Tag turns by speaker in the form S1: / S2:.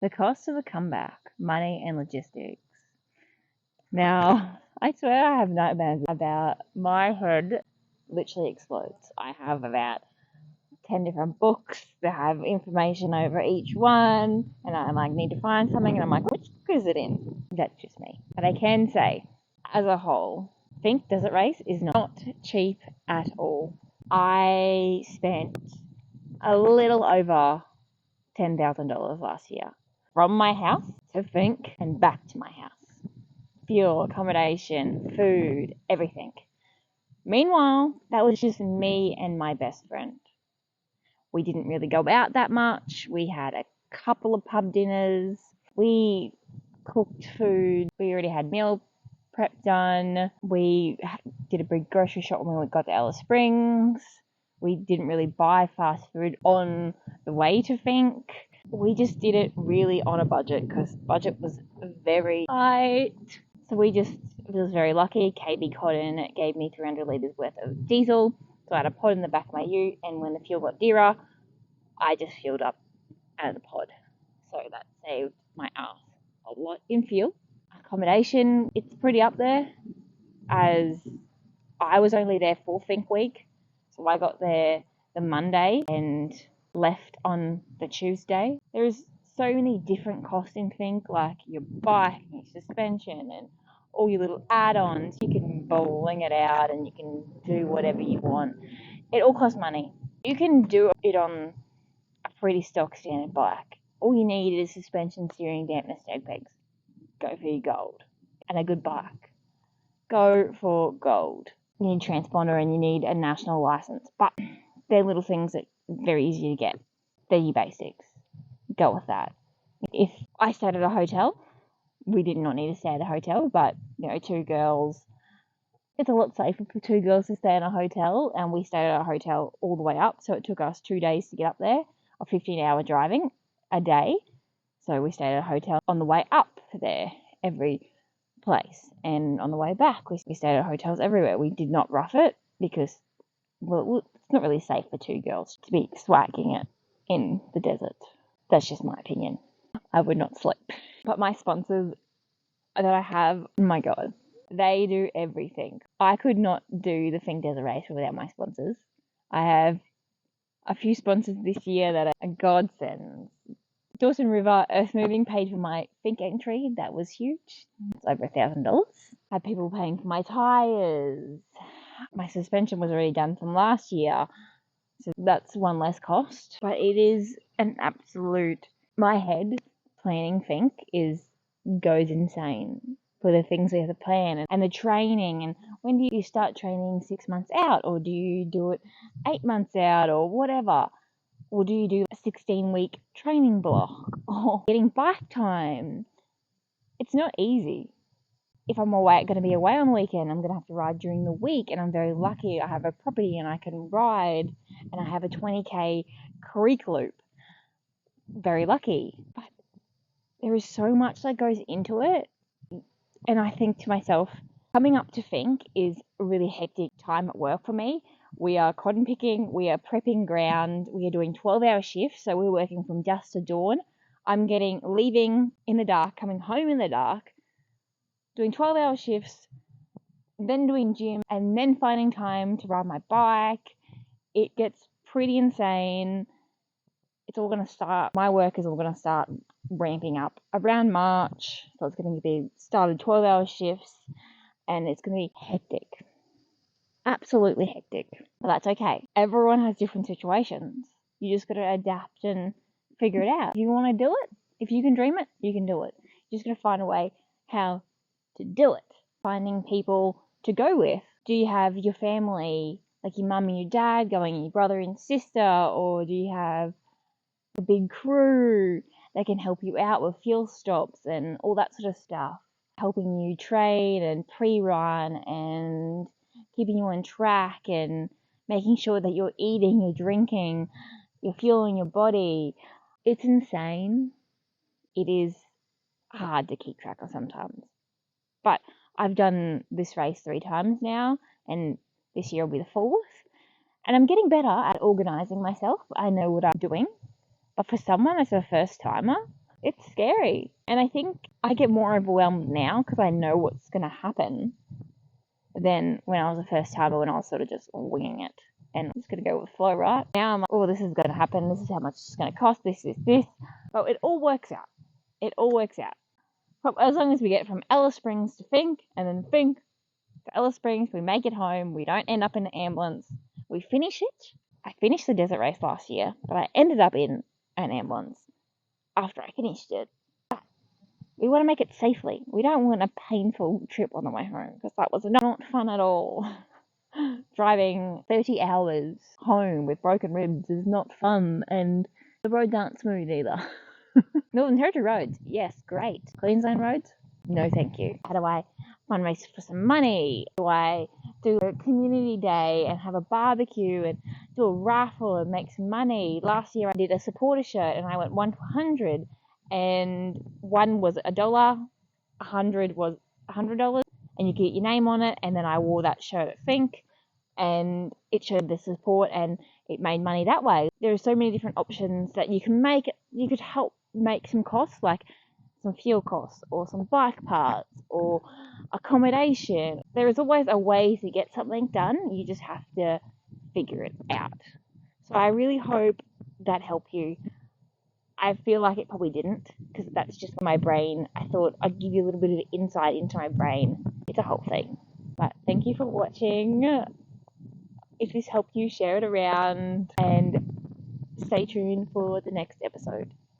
S1: The cost of a comeback, money and logistics. Now, I swear I have nightmares about my head literally explodes. I have about 10 different books that have information over each one, and I like need to find something, and I'm like, which book is it in? That's just me. But I can say, as a whole, Finke Desert Race is not cheap at all. I spent a little over $10,000 last year from my house to Finke and back to my house. Fuel, accommodation, food, everything. Meanwhile, that was just me and my best friend. We didn't really go out that much. We had a couple of pub dinners. We cooked food. We already had meal prep done. We did a big grocery shop when we got to Alice Springs. We didn't really buy fast food on the way to Finke. We just did it really on a budget because budget was very tight. So we was very lucky. KB Cotton gave me 300 litres worth of diesel. So I had a pod in the back of my ute, and when the fuel got dearer, I just filled up out of the pod. So that saved my ass a lot in fuel. Accommodation, it's pretty up there, as I was only there for Finke week. So I got there the Monday and left on the Tuesday. There's so many different costs in Finke, like your bike, your suspension, and all your little add-ons. You can bling it out and you can do whatever you want. It all costs money. You can do it on a pretty stock standard bike. All you need is suspension, steering, dampness, jag pegs. Go for your gold. And a good bike. Go for gold. You need a transponder and you need a national license. But they're little things that are very easy to get. They're your basics. Go with that. If I stayed at a hotel, we did not need to stay at a hotel, but, two girls, it's a lot safer for two girls to stay in a hotel, and we stayed at a hotel all the way up, so it took us 2 days to get up there, or 15-hour driving a day. So we stayed at a hotel on the way up there, every place, and on the way back, we stayed at hotels everywhere. We did not rough it because, well, it's not really safe for two girls to be swagging it in the desert. That's just my opinion. I would not sleep. But my sponsors that I have, my God, they do everything. I could not do the Finke Desert Race without my sponsors. I have a few sponsors this year that are godsends. Dawson River Earth Moving paid for my Finke entry. That was huge. It's over $1,000. I had people paying for my tyres. My suspension was already done from last year, so that's one less cost. But it is an absolute... My head planning Finke goes insane for the things we have to plan and the training, and when do you start training 6 months out, or do you do it 8 months out, or whatever, or do you do a 16-week training block, or getting bike time? It's not easy. If I'm going to be away on the weekend, I'm going to have to ride during the week, and I'm very lucky I have a property and I can ride, and I have a 20k creek loop. Very lucky. But there is so much that goes into it, and I think to myself, coming up to Finke is a really hectic time at work for me. We are cotton picking, we are prepping ground, we are doing 12-hour shifts, so we're working from dusk to dawn. I'm leaving in the dark, coming home in the dark, doing 12-hour shifts, then doing gym, and then finding time to ride my bike. It gets pretty insane. It's all going to start, my work is all going to start ramping up around March. So it's going to be started 12-hour shifts, and it's going to be hectic. Absolutely hectic. But that's okay. Everyone has different situations. You just got to adapt and figure it out. If you want to do it, if you can dream it, you can do it. You just got to find a way how to do it. Finding people to go with. Do you have your family, like your mum and your dad going, and your brother and sister, or do you have a big crew that can help you out with fuel stops and all that sort of stuff, helping you train and pre-run and keeping you on track and making sure that you're eating, you're drinking, you're fueling your body? It's insane. It is hard to keep track of sometimes. But I've done this race 3 times now, and this year will be the 4th. And I'm getting better at organising myself. I know what I'm doing. But for someone that's a first timer, It's scary. And I think I get more overwhelmed now because I know what's going to happen than when I was a first timer, when I was sort of just winging it. And I'm just going to go with the flow, right? Now I'm like, oh, this is going to happen. This is how much it's going to cost. This. But it all works out. It all works out. As long as we get from Alice Springs to Finke, and then Finke to Alice Springs, we make it home. We don't end up in an ambulance. We finish it. I finished the desert race last year, but I ended up in an ambulance after I finished it. We want to make it safely. We don't want a painful trip on the way home, because that was not fun at all. Driving 30 hours home with broken ribs is not fun, and the roads aren't smooth either. Northern Territory roads, yes, great. Queensland roads, no thank you. How do I fundraise for some money? Do I do a community day and have a barbecue and do a raffle and make some money? Last year I did a supporter shirt and I went 1 for 100, and one was $1, 100 was $100, and you get your name on it. And then I wore that shirt at Finke, and it showed the support, and it made money that way. There are so many different options that you can make. You could help make some costs, like some fuel costs or some bike parts or accommodation. There is always a way to get something done. You just have to figure it out. So I really hope that helped you. I feel like it probably didn't, because that's just my brain. I thought I'd give you a little bit of insight into my brain. It's a whole thing. But thank you for watching. If this helped you, share it around and stay tuned for the next episode.